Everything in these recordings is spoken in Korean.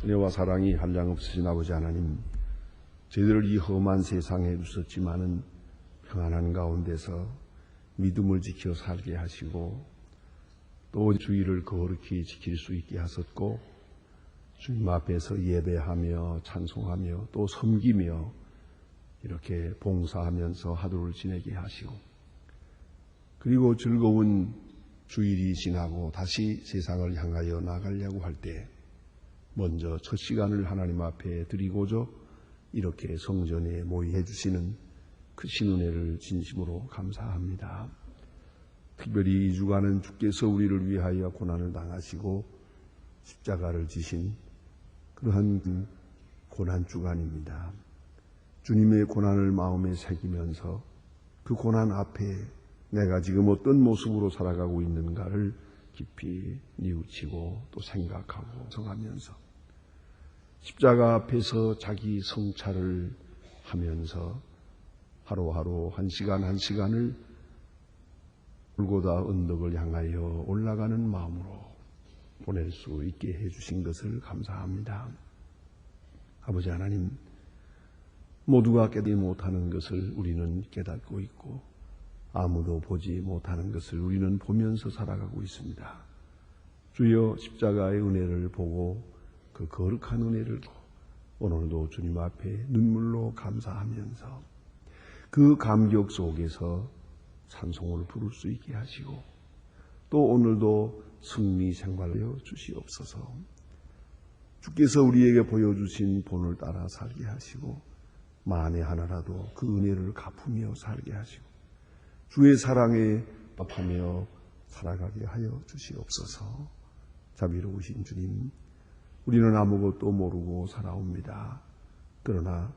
은혜와 사랑이 한량없으신 아버지 하나님, 저희들을 이 험한 세상에 두셨지만은 평안한 가운데서 믿음을 지켜 살게 하시고 또 주의를 거룩히 지킬 수 있게 하셨고 주님 앞에서 예배하며 찬송하며 또 섬기며 이렇게 봉사하면서 하루를 지내게 하시고 그리고 즐거운 주일이 지나고 다시 세상을 향하여 나가려고 할 때 먼저 첫 시간을 하나님 앞에 드리고자 이렇게 성전에 모이해 주시는 그 신은혜를 진심으로 감사합니다. 특별히 이 주간은 주께서 우리를 위하여 고난을 당하시고 십자가를 지신 그러한 고난 주간입니다. 주님의 고난을 마음에 새기면서 그 고난 앞에 내가 지금 어떤 모습으로 살아가고 있는가를 깊이 뉘우치고 또 생각하고 성하면서 십자가 앞에서 자기 성찰을 하면서 하루하루 한 시간 한 시간을 골고다 언덕을 향하여 올라가는 마음으로 보낼 수 있게 해주신 것을 감사합니다. 아버지 하나님, 모두가 깨닫지 못하는 것을 우리는 깨닫고 있고 아무도 보지 못하는 것을 우리는 보면서 살아가고 있습니다. 주여 십자가의 은혜를 보고 그 거룩한 은혜를 오늘도 주님 앞에 눈물로 감사하면서 그 감격 속에서 찬송을 부를 수 있게 하시고 또 오늘도 승리 생활하여 주시옵소서. 주께서 우리에게 보여주신 본을 따라 살게 하시고 만에 하나라도 그 은혜를 갚으며 살게 하시고 주의 사랑에 밥하며 살아가게 하여 주시옵소서. 자비로우신 주님, 우리는 아무것도 모르고 살아옵니다. 그러나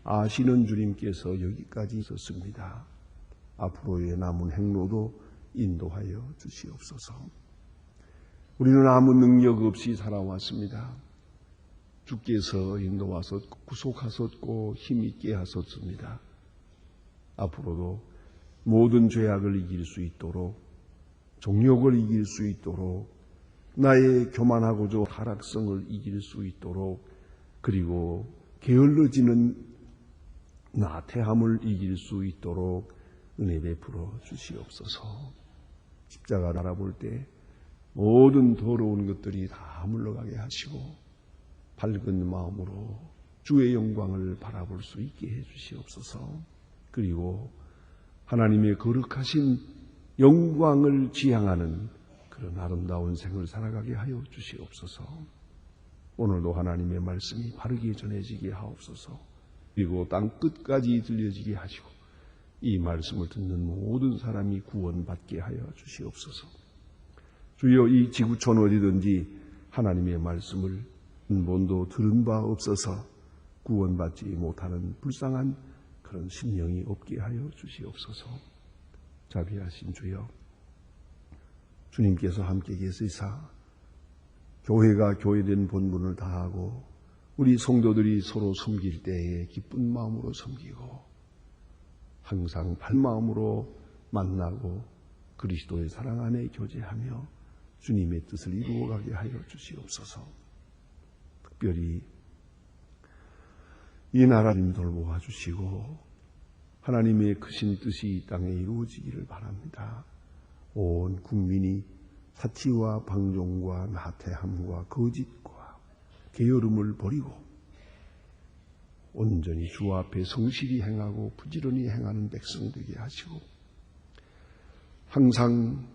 아시는 주님께서 여기까지 있었습니다. 앞으로의 남은 행로도 인도하여 주시옵소서. 우리는 아무 능력 없이 살아왔습니다. 주께서 인도하셨고 구속하셨고 힘있게 하셨습니다. 앞으로도 모든 죄악을 이길 수 있도록 정욕을 이길 수 있도록 나의 교만하고도 타락성을 이길 수 있도록 그리고 게을러지는 나태함을 이길 수 있도록 은혜 베풀어 주시옵소서. 십자가 바라볼 때 모든 더러운 것들이 다 물러가게 하시고 밝은 마음으로 주의 영광을 바라볼 수 있게 해 주시옵소서. 그리고 하나님의 거룩하신 영광을 지향하는 그런 아름다운 생을 살아가게 하여 주시옵소서. 오늘도 하나님의 말씀이 바르게 전해지게 하옵소서. 그리고 땅 끝까지 들려지게 하시고 이 말씀을 듣는 모든 사람이 구원받게 하여 주시옵소서. 주여, 이 지구촌 어디든지 하나님의 말씀을 한 번도 들은 바 없어서 구원받지 못하는 불쌍한 그런 심령이 없게 하여 주시옵소서. 자비하신 주여, 주님께서 함께 계시사 교회가 교회된 본분을 다하고 우리 성도들이 서로 섬길 때에 기쁜 마음으로 섬기고 항상 발마음으로 만나고 그리스도의 사랑 안에 교제하며 주님의 뜻을 이루어가게 하여 주시옵소서. 특별히 이 나라를 돌보아 주시고 하나님의 크신 뜻이 이 땅에 이루어지기를 바랍니다. 온 국민이 사치와 방종과 나태함과 거짓과 게으름을 버리고 온전히 주 앞에 성실히 행하고 부지런히 행하는 백성 되게 하시고 항상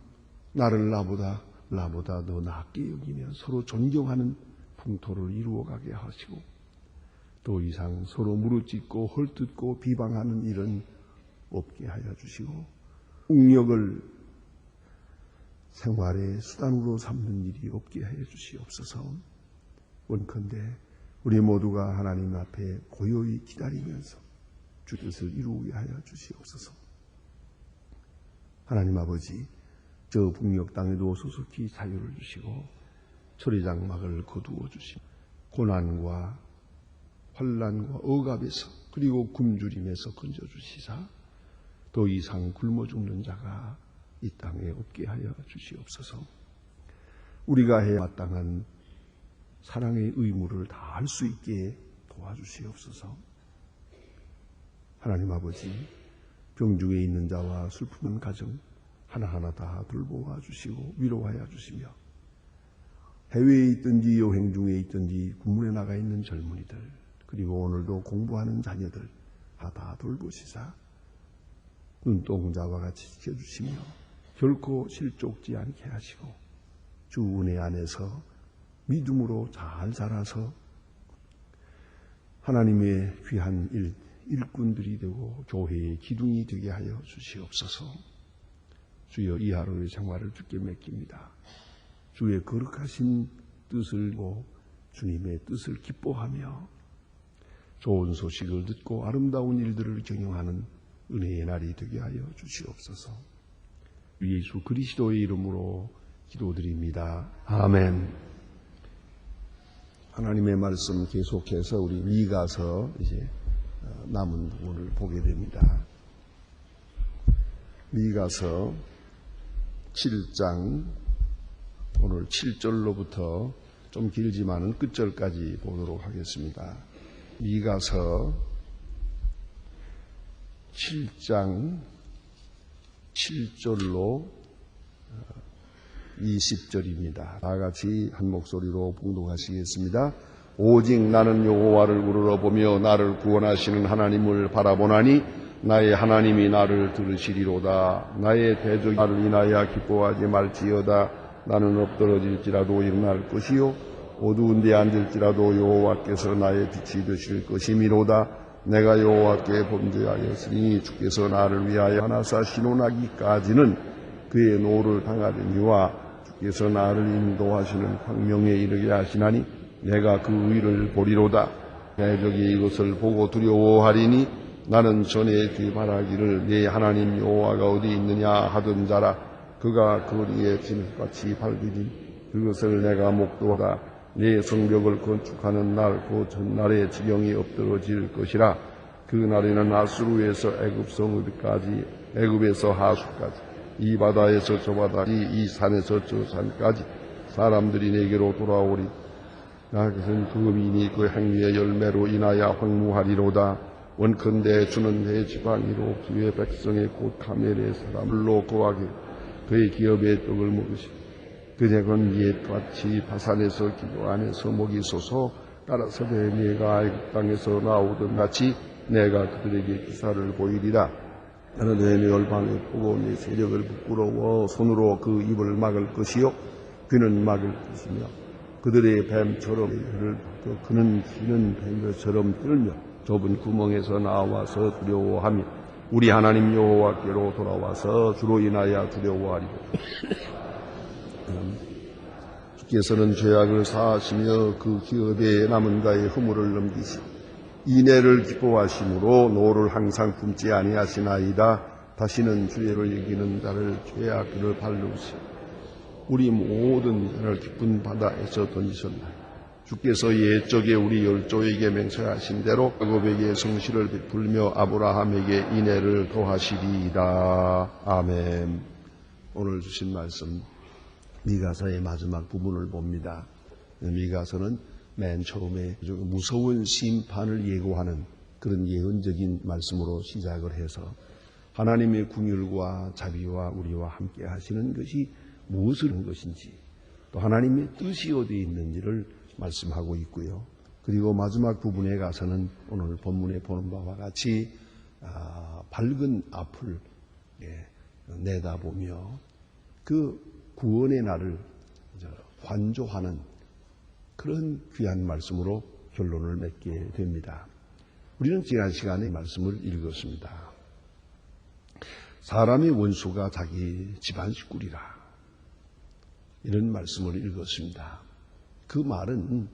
나를 나보다 더 낫게 여기며 서로 존경하는 풍토를 이루어가게 하시고 더 이상 서로 무릎짓고 헐뜯고 비방하는 일은 없게 하여 주시고 폭력을 생활의 수단으로 삼는 일이 없게 해 주시옵소서. 원컨대 우리 모두가 하나님 앞에 고요히 기다리면서 주 뜻을 이루게 하여 주시옵소서. 하나님 아버지, 저 북녘 땅에도 소속히 자유를 주시고 철의장막을 거두어 주시고 고난과 환난과 억압에서 그리고 굶주림에서 건져주시사 더 이상 굶어 죽는 자가 이 땅에 없게 하여 주시옵소서. 우리가 해야 마땅한 사랑의 의무를 다할 수 있게 도와주시옵소서. 하나님 아버지, 병중에 있는 자와 슬픔은 가정 하나하나 다 돌보아 주시고 위로하여 주시며, 해외에 있든지 여행 중에 있든지 군문에 나가 있는 젊은이들, 그리고 오늘도 공부하는 자녀들 다 돌보시사 눈동자와 같이 지켜주시며 결코 실족지 않게 하시고, 주 은혜 안에서 믿음으로 잘 자라서 하나님의 귀한 일꾼들이 되고 교회의 기둥이 되게 하여 주시옵소서. 주여, 이 하루의 생활을 주께 맡깁니다. 주의 거룩하신 뜻을 보고 주님의 뜻을 기뻐하며 좋은 소식을 듣고 아름다운 일들을 경영하는 은혜의 날이 되게 하여 주시옵소서. 예수 그리스도의 이름으로 기도드립니다. 아멘. 하나님의 말씀 계속해서 우리 미가서 이제 남은 부분을 보게 됩니다. 미가서 7장 오늘 7절로부터 좀 길지만은 끝절까지 보도록 하겠습니다. 미가서 7장 7절로 20절입니다. 다 같이 한 목소리로 봉독하시겠습니다. 오직 나는 여호와를 우러러보며 나를 구원하시는 하나님을 바라보나니 나의 하나님이 나를 들으시리로다. 나의 대적이 나를 인하여 기뻐하지 말지어다. 나는 엎드러질지라도 일어날 것이요 어두운 데 앉을지라도 여호와께서 나의 빛이 되실 것이미로다. 내가 여호와께 범죄하였으니 주께서 나를 위하여 하나사 신원하기까지는 그의 노를 당하려니와 주께서 나를 인도하시는 광명에 이르게 하시나니 내가 그 의를 보리로다. 대적이 이것을 보고 두려워하리니 나는 전에 그 말하기를 내 하나님 여호와가 어디 있느냐 하던 자라. 그가 거리에 진흙같이 밝으니 그것을 내가 목도하다. 내 성벽을 건축하는 날 그 전날에 지경이 엎드러질 것이라. 그 날에는 아수르에서 애굽성읍까지 애굽에서 하수까지 이 바다에서 저 바다까지 이 산에서 저 산까지 사람들이 내게로 돌아오리. 나 그것은 금이니 그 행위의 열매로 인하여 황무하리로다. 원컨대 주는 내 지방이로 주의 백성의 곧 가멜의 사람을로 거하기로 그의 기업의 떡을 먹으시고 그제건 옛같이 바산에서 기도 안에서 먹이 쏘서 따라서 내가 애굽 땅에서 나오던 같이 내가 그들에게 기사를 보이리라. 나는 내 멸망을 보고 내 세력을 부끄러워 손으로 그 입을 막을 것이요 귀는 막을 것이며 그들의 뱀처럼 그는 기는 뱀처럼 떨며 좁은 구멍에서 나와서 두려워하며 우리 하나님 여호와께로 돌아와서 주로 인하여 두려워하리라. 주께서는 죄악을 사하시며 그 기업에 남은 자의 허물을 넘기시 인애를 기뻐하심으로 노를 항상 품지 아니하시나이다. 다시는 주의를 여기는 자를 죄악을 발르시 우리 모든 자를 기쁜 바다에서 던지셨나이다. 주께서 옛적에 우리 열조에게 맹세하신 대로 야곱에게 성실을 베풀며 아브라함에게 인애를 더하시리이다. 아멘. 오늘 주신 말씀 미가서의 마지막 부분을 봅니다. 미가서는 맨 처음에 무서운 심판을 예고하는 그런 예언적인 말씀으로 시작을 해서 하나님의 궁율과 자비와 우리와 함께 하시는 것이 무엇을 한 것인지 또 하나님의 뜻이 어디에 있는지를 말씀하고 있고요. 그리고 마지막 부분에 가서는 오늘 본문에 보는 바와 같이 밝은 앞을 내다보며 그 구원의 날을 환조하는 그런 귀한 말씀으로 결론을 맺게 됩니다. 우리는 지난 시간에 말씀을 읽었습니다. 사람의 원수가 자기 집안 식구리라. 이런 말씀을 읽었습니다. 그 말은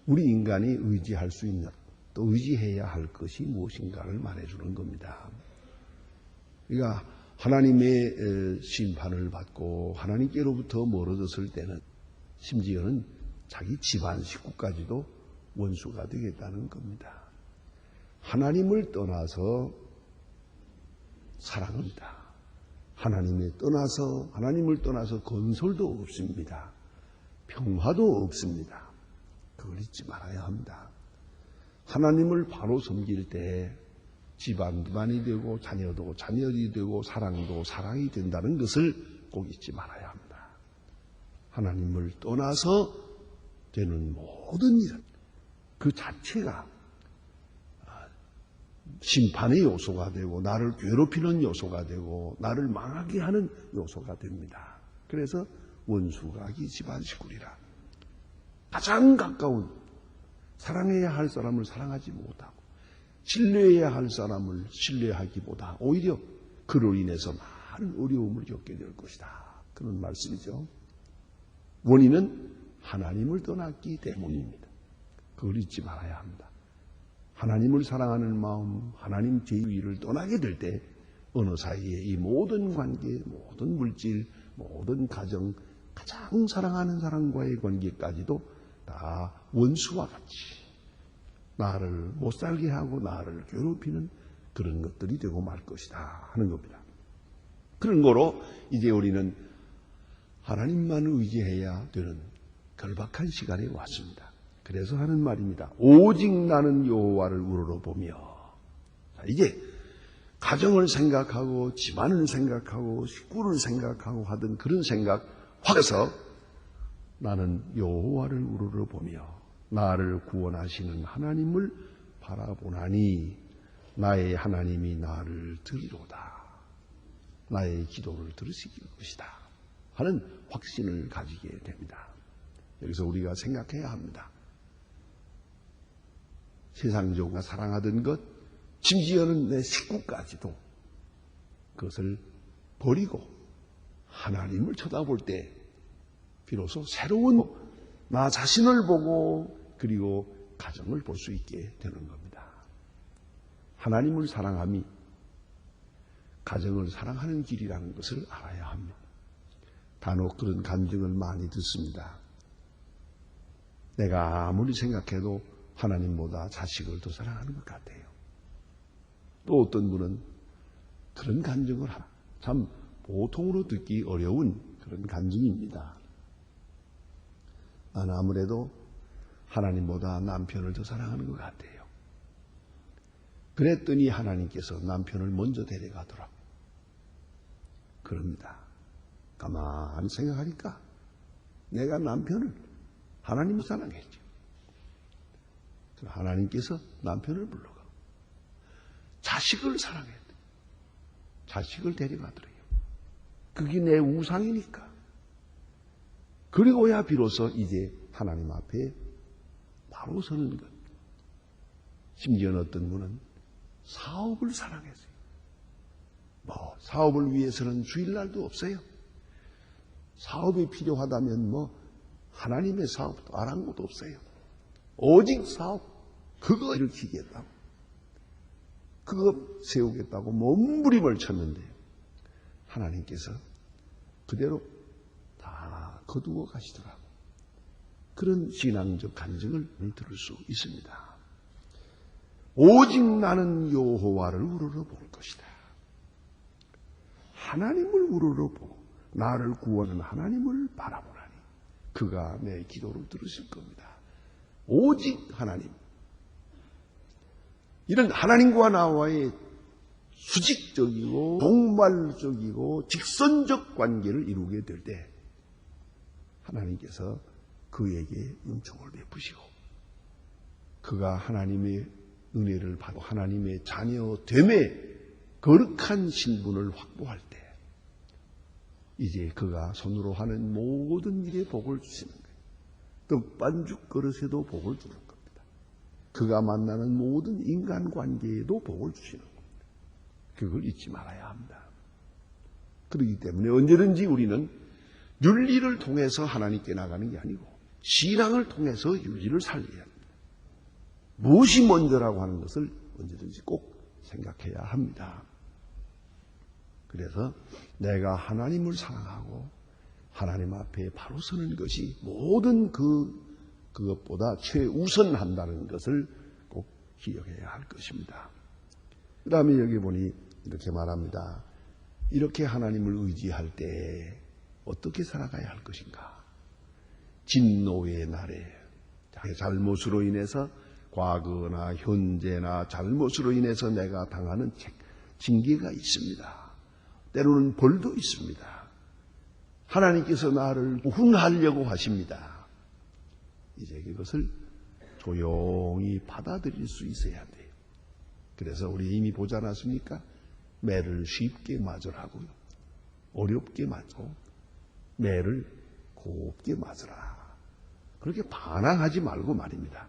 우리 인간이 의지할 수 있는 또 의지해야 할 것이 무엇인가를 말해주는 겁니다. 그러니까 하나님의 심판을 받고 하나님께로부터 멀어졌을 때는 심지어는 자기 집안 식구까지도 원수가 되겠다는 겁니다. 하나님을 떠나서 사랑합니다. 하나님을 떠나서 건설도 없습니다. 평화도 없습니다. 그걸 잊지 말아야 합니다. 하나님을 바로 섬길 때 집안이 되고 자녀도 자녀이 되고 사랑도 사랑이 된다는 것을 꼭 잊지 말아야 합니다. 하나님을 떠나서 되는 모든 일, 그 자체가 심판의 요소가 되고 나를 괴롭히는 요소가 되고 나를 망하게 하는 요소가 됩니다. 그래서 원수각이 집안 식구리라. 가장 가까운 사랑해야 할 사람을 사랑하지 못하고 신뢰해야 할 사람을 신뢰하기보다 오히려 그로 인해서 많은 어려움을 겪게 될 것이다. 그런 말씀이죠. 원인은 하나님을 떠났기 때문입니다. 그걸 잊지 말아야 합니다. 하나님을 사랑하는 마음, 하나님 제위를 떠나게 될 때 어느 사이에 이 모든 관계, 모든 물질, 모든 가정, 가장 사랑하는 사람과의 관계까지도 다 원수와 같이 나를 못 살게 하고 나를 괴롭히는 그런 것들이 되고 말 것이다 하는 겁니다. 그런 거로 이제 우리는 하나님만 의지해야 되는 결박한 시간이 왔습니다. 그래서 하는 말입니다. 오직 나는 여호와를 우러러보며. 이제 가정을 생각하고 집안을 생각하고 식구를 생각하고 하던 그런 생각 확에서 나는 여호와를 우러러보며 나를 구원하시는 하나님을 바라보나니 나의 하나님이 나를 들이로다. 나의 기도를 들으실 것이다 하는 확신을 가지게 됩니다. 여기서 우리가 생각해야 합니다. 세상적으로 사랑하던 것, 심지어는 내 식구까지도 그것을 버리고 하나님을 쳐다볼 때 비로소 새로운 나 자신을 보고 그리고 가정을 볼 수 있게 되는 겁니다. 하나님을 사랑함이 가정을 사랑하는 길이라는 것을 알아야 합니다. 간혹 그런 간증을 많이 듣습니다. 내가 아무리 생각해도 하나님보다 자식을 더 사랑하는 것 같아요. 또 어떤 분은 그런 간증을 하나, 참 보통으로 듣기 어려운 그런 간증입니다. 나는 아무래도 하나님보다 남편을 더 사랑하는 것 같아요. 그랬더니 하나님께서 남편을 먼저 데려가더라고요. 그럽니다. 가만히 생각하니까 내가 남편을 하나님을 사랑했죠. 하나님께서 남편을 불러가 자식을 사랑했대. 자식을 데려가더래요. 그게 내 우상이니까. 그리고야 비로소 이제 하나님 앞에 바로 서는 것. 심지어는 어떤 분은 사업을 사랑했어요. 사업을 위해서는 주일날도 없어요. 사업이 필요하다면 하나님의 사업도 아랑곳도 없어요. 오직 사업, 그거 일으키겠다고, 그거 세우겠다고 몸부림을 쳤는데 하나님께서 그대로 다 거두어 가시더라고. 그런 신앙적 간증을 들을 수 있습니다. 오직 나는 여호와를 우러러볼 것이다. 하나님을 우러러보고 나를 구원하는 하나님을 바라보라니 그가 내 기도를 들으실 겁니다. 오직 하나님. 이런 하나님과 나와의 수직적이고 동말적이고 직선적 관계를 이루게 될 때 하나님께서 그에게 은총을 베푸시고 그가 하나님의 은혜를 받고 하나님의 자녀됨의 거룩한 신분을 확보할 때 이제 그가 손으로 하는 모든 일에 복을 주시는 거예요. 떡반죽 그릇에도 복을 주는 겁니다. 그가 만나는 모든 인간관계에도 복을 주시는 겁니다. 그걸 잊지 말아야 합니다. 그렇기 때문에 언제든지 우리는 윤리를 통해서 하나님께 나가는 게 아니고 신앙을 통해서 윤리를 살려야 합니다. 무엇이 먼저라고 하는 것을 언제든지 꼭 생각해야 합니다. 그래서 내가 하나님을 사랑하고 하나님 앞에 바로 서는 것이 모든 그것보다 최우선한다는 것을 꼭 기억해야 할 것입니다. 그 다음에 여기 보니 이렇게 말합니다. 이렇게 하나님을 의지할 때 어떻게 살아가야 할 것인가? 진노의 날에 잘못으로 인해서 과거나 현재나 잘못으로 인해서 내가 당하는 징계가 있습니다. 때로는 벌도 있습니다. 하나님께서 나를 훈하려고 하십니다. 이제 그것을 조용히 받아들일 수 있어야 돼요. 그래서 우리 이미 보지 않았습니까? 매를 쉽게 맞으라고요. 어렵게 맞고 매를 곱게 맞으라. 그렇게 반항하지 말고 말입니다.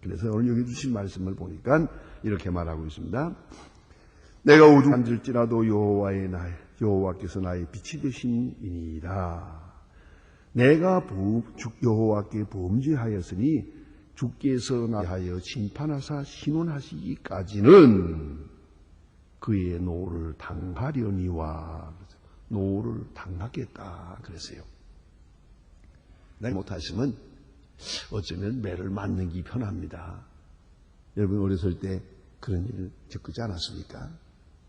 그래서 오늘 여기 주신 말씀을 보니까 이렇게 말하고 있습니다. 내가 우주 앉을지라도 여호와께서 나의 빛이 되심이니이다. 내가 여호와께 범죄하였으니 주께서 나하여 심판하사 신원하시기까지는 그의 노를 당하려니와. 노를 당하겠다 그랬어요. 내가 못하시면 어쩌면 매를 맞는 게 편합니다. 여러분 어렸을 때 그런 일 겪지 않았습니까?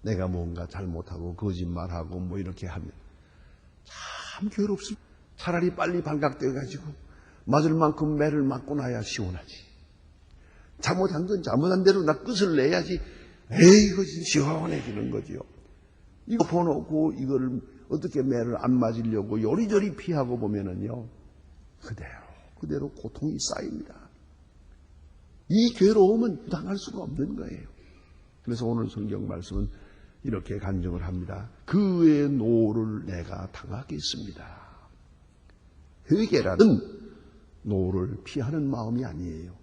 내가 뭔가 잘못하고 거짓말하고 뭐 이렇게 하면 참 괴롭습니다. 차라리 빨리 발각돼가지고 맞을 만큼 매를 맞고 나야 시원하지. 잘못한 건 잘못한 대로 나 끝을 내야지. 에이 이거 시원해지는 거지요. 이거 보놓고 이거를 어떻게 매를 안 맞으려고 요리조리 피하고 보면은요 그대로 고통이 쌓입니다. 이 괴로움은 당할 수가 없는 거예요. 그래서 오늘 성경 말씀은 이렇게 간증을 합니다. 그의 노를 내가 당하겠습니다. 회개라는 노를 피하는 마음이 아니에요.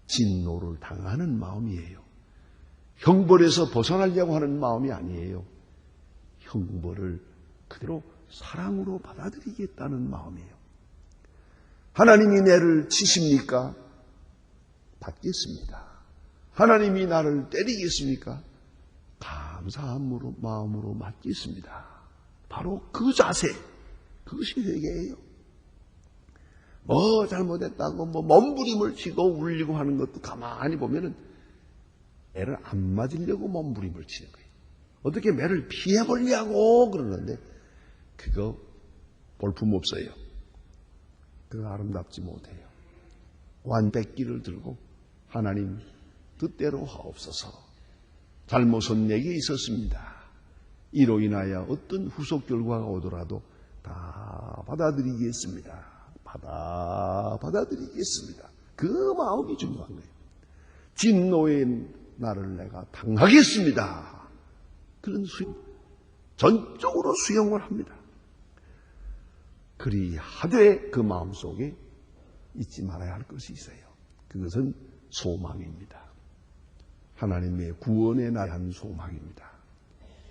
진노를 당하는 마음이에요. 형벌에서 벗어나려고 하는 마음이 아니에요. 형벌을 그대로 사랑으로 받아들이겠다는 마음이에요. 하나님이 내를 치십니까? 받겠습니다. 하나님이 나를 때리겠습니까? 감사한 마음으로 맞겠습니다. 바로 그 자세, 그것이 회개예요. 뭐 잘못했다고 몸부림을 치고 울리고 하는 것도 가만히 보면은 매를 안 맞으려고 몸부림을 치는 거예요. 어떻게 매를 피해보려고 그러는데 그거 볼품없어요. 그거 아름답지 못해요. 완백기를 들고 하나님 뜻대로 하옵소서. 잘못은 내게 있었습니다. 이로 인하여 어떤 후속 결과가 오더라도 다 받아들이겠습니다. 받아들이겠습니다. 그 마음이 중요한 거예요. 진노의 나를 내가 당하겠습니다. 그런 전적으로 수용을 합니다. 그리하되 그 마음속에 잊지 말아야 할 것이 있어요. 그것은 소망입니다. 하나님의 구원에 대한 소망입니다.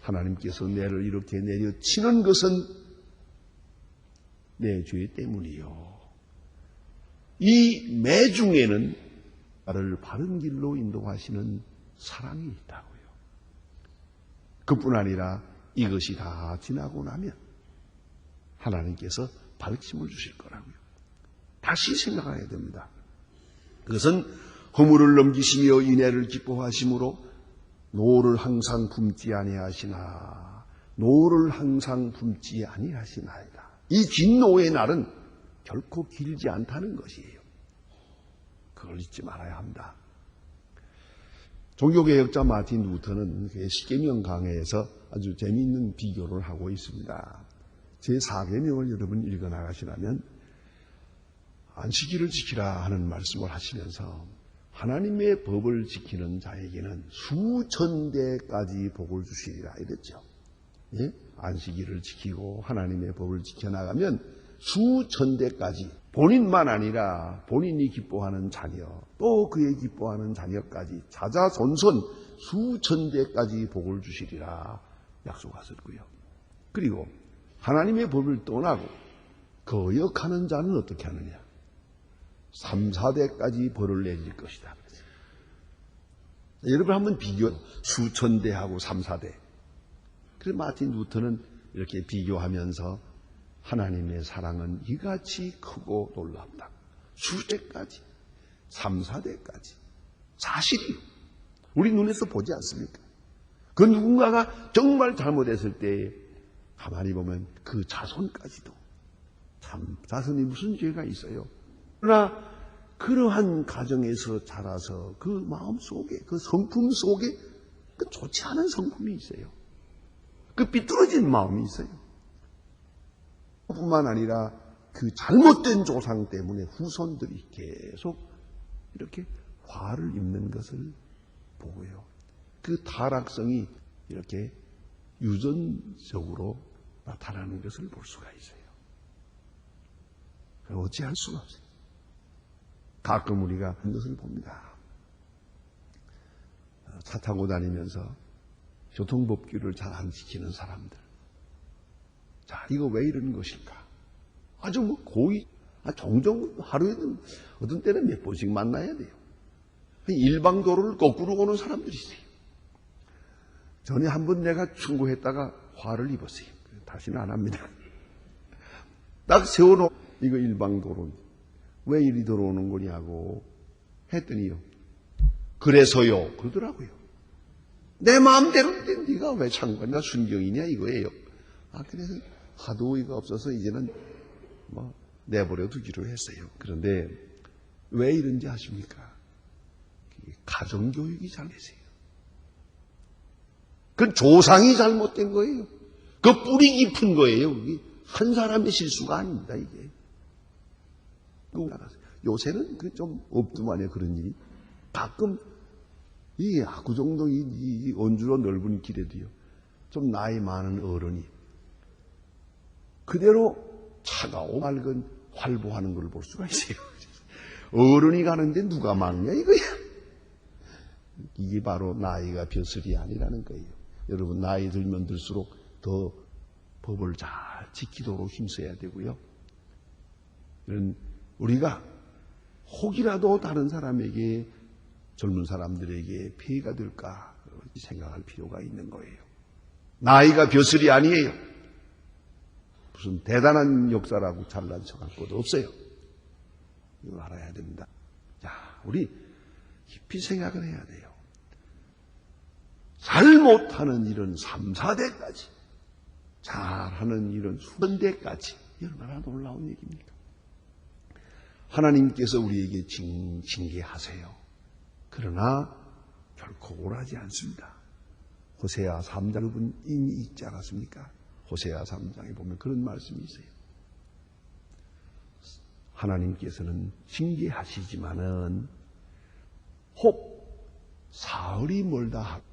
하나님께서 내를 이렇게 내려치는 것은 내 죄 때문이요. 이 매 중에는 나를 바른 길로 인도하시는 사랑이 있다고요. 그뿐 아니라 이것이 다 지나고 나면 하나님께서 밝힘을 주실 거라고요. 다시 생각해야 됩니다. 그것은 허물을 넘기시며 인애를 기뻐하심으로 노를 항상 품지 아니하시나. 노를 항상 품지 아니하시나이다. 이 진노의 날은 결코 길지 않다는 것이에요. 그걸 잊지 말아야 합니다. 종교개혁자 마틴 루터는 십계명 강해에서 아주 재미있는 비교를 하고 있습니다. 제4계명을 여러분 읽어나가시라면 안식일을 지키라 하는 말씀을 하시면서 하나님의 법을 지키는 자에게는 수천 대까지 복을 주시리라 이랬죠. 예? 안식일을 지키고 하나님의 법을 지켜나가면 수천 대까지 본인만 아니라 본인이 기뻐하는 자녀 또 그의 기뻐하는 자녀까지 자자손손 수천 대까지 복을 주시리라 약속하셨고요. 그리고 하나님의 법을 떠나고 거역하는 자는 어떻게 하느냐? 3, 4대까지 벌을 내릴 것이다. 여러분 한번 비교 수천 대하고 3, 4대. 그래서 마틴 루터는 이렇게 비교하면서 하나님의 사랑은 이같이 크고 놀랍다. 수대까지 3, 4대까지 사실이요. 우리 눈에서 보지 않습니까? 그 누군가가 정말 잘못했을 때 가만히 보면 그 자손까지도 참 자손이 무슨 죄가 있어요. 그러나 그러한 가정에서 자라서 그 마음 속에, 그 성품 속에 그 좋지 않은 성품이 있어요. 그 삐뚤어진 마음이 있어요. 뿐만 아니라 그 잘못된 조상 때문에 후손들이 계속 이렇게 화를 입는 것을 보고요. 그 타락성이 이렇게 유전적으로 나타나는 것을 볼 수가 있어요. 어찌할 수가 없어요. 가끔 우리가 그런 것을 봅니다. 차 타고 다니면서 교통법규를 잘 안 지키는 사람들. 자, 이거 왜 이러는 것일까? 아주 고의, 종종 하루에도 어떤 때는 몇 번씩 만나야 돼요. 일방도로를 거꾸로 오는 사람들이 있어요. 전에 한번 내가 충고했다가 화를 입었어요. 다시는 안 합니다. 딱 세워놓은 이거 일방도로 왜 이리 들어오는 거냐고 했더니요. 그래서요 그러더라고요. 내 마음대로인데 네가 왜 상관이나 순경이냐 이거예요. 그래서 하도 의가 없어서 이제는 내버려 두기로 했어요. 그런데 왜 이런지 아십니까? 가정교육이 잘못됐어요. 그 조상이 잘못된 거예요. 그 뿌리 깊은 거예요. 한 사람의 실수가 아닙니다. 이게. 요새는 좀 없더만요. 그런 일이. 가끔 그 정도 이 원주로 넓은 길에도요. 좀 나이 많은 어른이 그대로 차가워 맑은 활보하는 걸 볼 수가 있어요. 어른이 가는데 누가 막냐 이거야. 이게 바로 나이가 벼슬이 아니라는 거예요. 여러분 나이 들면 들수록 더 법을 잘 지키도록 힘써야 되고요. 우리가 혹이라도 다른 사람에게 젊은 사람들에게 피해가 될까 생각할 필요가 있는 거예요. 나이가 벼슬이 아니에요. 무슨 대단한 역사라고 잘난 척할 것도 없어요. 이걸 알아야 됩니다. 자, 우리 깊이 생각을 해야 돼요. 잘못하는 일은 3, 4대까지 잘하는 일은 수천대까지 얼마나 놀라운 얘기입니까? 하나님께서 우리에게 징계하세요. 그러나 결코 옳아하지 않습니다. 호세아 3장 이미 읽지 않았습니까? 호세아 3장에 보면 그런 말씀이 있어요. 하나님께서는 징계하시지만은 혹 사흘이 멀다 하고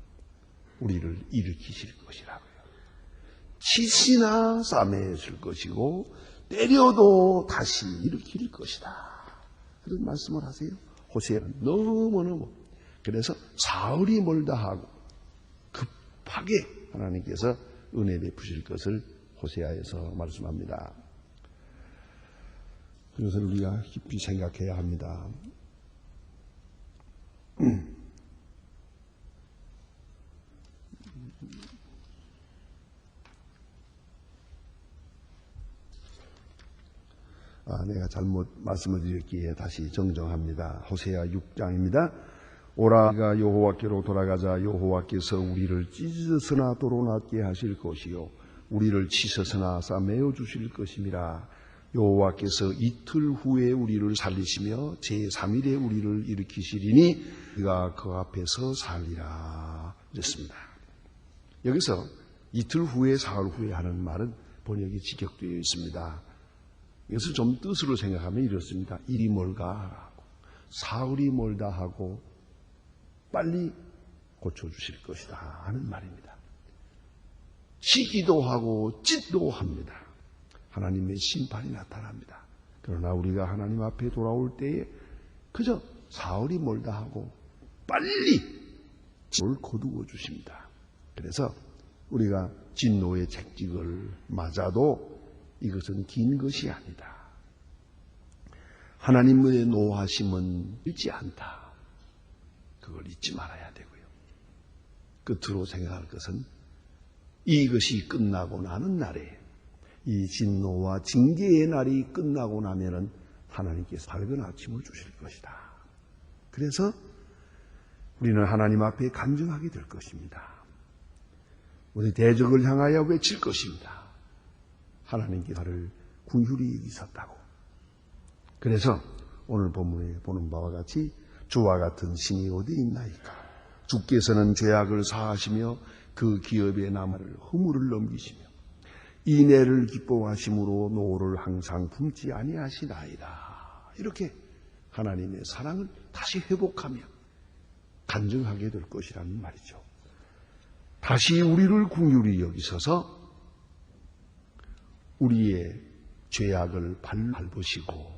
우리를 일으키실 것이라고요. 치시나 싸매실 것이고 때려도 다시 일으킬 것이다. 그런 말씀을 하세요. 호세아는 너무너무 그래서 사흘이 멀다 하고 급하게 하나님께서 은혜 베푸실 것을 호세아에서 말씀합니다. 그래서 우리가 깊이 생각해야 합니다. 내가 잘못 말씀을 드렸기에 다시 정정합니다. 호세아 6장입니다. 오라 우리가 여호와께로 돌아가자. 여호와께서 우리를 찢으서나 도로나게 하실 것이요 우리를 치서서나 싸매어 주실 것임이라. 여호와께서 이틀 후에 우리를 살리시며 제3일에 우리를 일으키시리니 우리가 그 앞에서 살리라. 그랬습니다. 여기서 이틀 후에 사흘 후에 하는 말은 번역이 직역되어 있습니다. 이것을 좀 뜻으로 생각하면 이렇습니다. 일이 멀가 하고 사흘이 멀다 하고 빨리 고쳐주실 것이다 하는 말입니다. 치기도 하고 찢도 합니다. 하나님의 심판이 나타납니다. 그러나 우리가 하나님 앞에 돌아올 때에 그저 사흘이 멀다 하고 빨리 뭘 거두어 주십니다. 그래서 우리가 진노의 책직을 맞아도 이것은 긴 것이 아니다. 하나님의 노하심은 잃지 않다. 그걸 잊지 말아야 되고요. 끝으로 생각할 것은 이것이 끝나고 나는 날에 이 진노와 징계의 날이 끝나고 나면은 하나님께서 밝은 아침을 주실 것이다. 그래서 우리는 하나님 앞에 간증하게 될 것입니다. 우리 대적을 향하여 외칠 것입니다. 하나님께 나를 긍휼히 여기셨다고. 그래서 오늘 본문에 보는 바와 같이 주와 같은 신이 어디 있나이까. 주께서는 죄악을 사하시며 그 기업의 나무를 허물을 넘기시며 인애를 기뻐하심으로 노를 항상 품지 아니하시나이다. 이렇게 하나님의 사랑을 다시 회복하며 간증하게 될 것이라는 말이죠. 다시 우리를 긍휼히 여기셔서 우리의 죄악을 밟으시고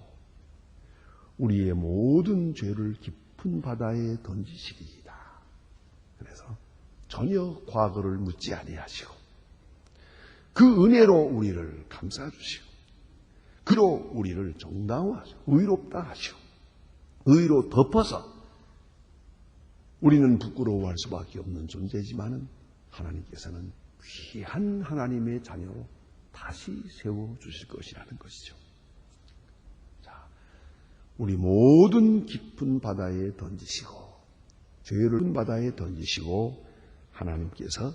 우리의 모든 죄를 깊은 바다에 던지시리이다. 그래서 전혀 과거를 묻지 아니하시고 그 은혜로 우리를 감싸주시고 그로 우리를 정당화하시고 의롭다 하시고 의로 덮어서 우리는 부끄러워할 수밖에 없는 존재지만은 하나님께서는 귀한 하나님의 자녀로 다시 세워주실 것이라는 것이죠. 자, 우리 모든 깊은 바다에 던지시고 죄를 바다에 던지시고 하나님께서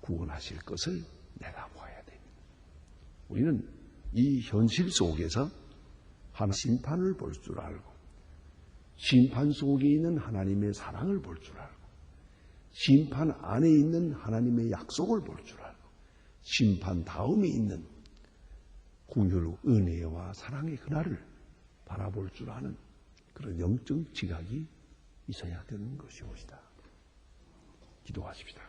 구원하실 것을 내다보아야 됩니다. 우리는 이 현실 속에서 하나님 심판을 볼 줄 알고 심판 속에 있는 하나님의 사랑을 볼 줄 알고 심판 안에 있는 하나님의 약속을 볼 줄 알고 심판 다음에 있는 긍휼, 은혜와 사랑의 그날을 바라볼 줄 아는 그런 영적 지각이 있어야 되는 것이옵니다. 기도하십시다.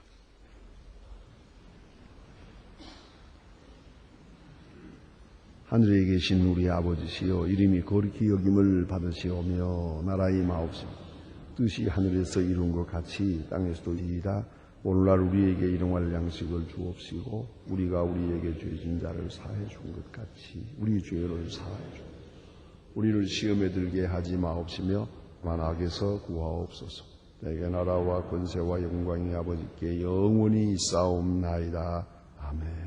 하늘에 계신 우리 아버지시여, 이름이 거룩히 여김을 받으시오며 나라의 마옵시며 뜻이 하늘에서 이룬 것 같이 땅에서도 이이다. 오늘날 우리에게 일용할 양식을 주옵시고 우리가 우리에게 죄진 자를 사해 준 것 같이 우리 죄를 사해 주. 우리를 시험에 들게 하지 마옵시며 만 악에서 구하옵소서. 내게 나라와 권세와 영광이 아버지께 영원히 있사옵나이다. 아멘.